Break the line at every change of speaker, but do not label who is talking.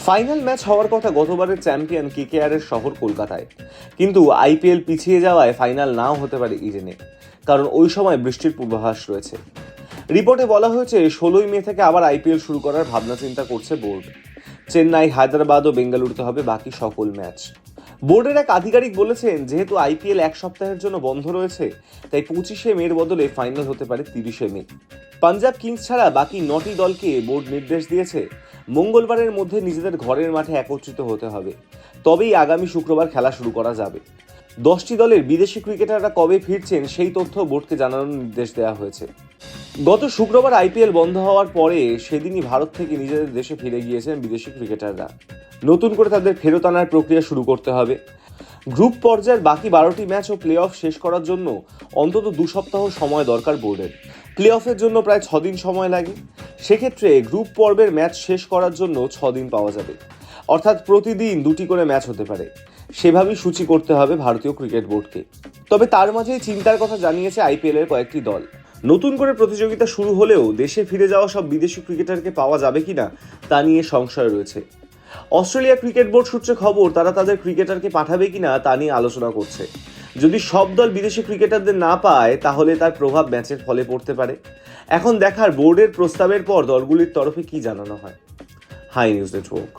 Final match হওয়ার কথা গতবারের চ্যাম্পিয়ন কেকেআরের শহর কলকাতায়, কিন্তু আইপিএল পিছিয়ে যাওয়ায় ফাইনাল নাও হতে পারে ইডেনে, কারণ ওই সময় বৃষ্টির পূর্বাভাস রয়েছে। রিপোর্টে বলা হয়েছে 16ই মে থেকে আবার আইপিএল শুরু করার ভাবনা চিন্তা করছে বোর্ড। চেন্নাই, হায়দ্রাবাদ ও বেঙ্গালুরুতে হবে বাকি সকল ম্যাচ। বোর্ডের এক আধিকারিক বলেছেন, যেহেতু আইপিএল এক সপ্তাহের জন্য বন্ধ রয়েছে, তাই 25শে মের বদলে ফাইনাল হতে পারে 30শে মে। পাঞ্জাব কিংস ছাড়া বাকি 9টি দলকে বোর্ড নির্দেশ দিয়েছে মঙ্গলবারের মধ্যে নিজেদের ঘরের মাঠে একত্রিত হতে হবে, তবেই আগামী শুক্রবার খেলা শুরু করা যাবে। 10টি দলের বিদেশি ক্রিকেটাররা কবে ফিরছেন সেই তথ্য বোর্ডকে জানানোর নির্দেশ দেওয়া হয়েছে। গত শুক্রবার আইপিএল বন্ধ হওয়ার পরে সেদিনই ভারত থেকে নিজেদের দেশে ফিরে গিয়েছেন বিদেশি ক্রিকেটাররা। নতুন করে তাদের ফেরত আনার প্রক্রিয়া শুরু করতে হবে। গ্রুপ পর্যায়ের বাকি 12টি ম্যাচ ও প্লে অফ শেষ করার জন্য অন্তত 2 সপ্তাহ সময় দরকার বোর্ডের। প্লে অফের জন্য প্রায় 6 দিন সময় লাগে। সেক্ষেত্রে গ্রুপ পর্বের ম্যাচ শেষ করার জন্য 6 দিন পাওয়া যাবে, অর্থাৎ প্রতিদিন 2টি করে ম্যাচ হতে পারে। সেভাবেই সূচি করতে হবে ভারতীয় ক্রিকেট বোর্ডকে। তবে তার মাঝেই চিন্তার কথা জানিয়েছে আইপিএল এর কয়েকটি দল। নতুন করে প্রতিযোগিতা শুরু হলেও দেশে ফিরে যাওয়া সব বিদেশি ক্রিকেটারকে পাওয়া যাবে কিনা তা নিয়ে সংশয় রয়েছে। অস্ট্রেলিয়া ক্রিকেট বোর্ড সূত্রে খবর, তারা তাদের ক্রিকেটারকে পাঠাবে কিনা তা নিয়ে আলোচনা করছে। যদি সব দল বিদেশি ক্রিকেটারদের না পায়, তাহলে তার প্রভাব ম্যাচের ফলে পড়তে পারে। এখন দেখার বোর্ডের প্রস্তাবের পর দলগুলির তরফে কি জানানো হয়। Hi News network.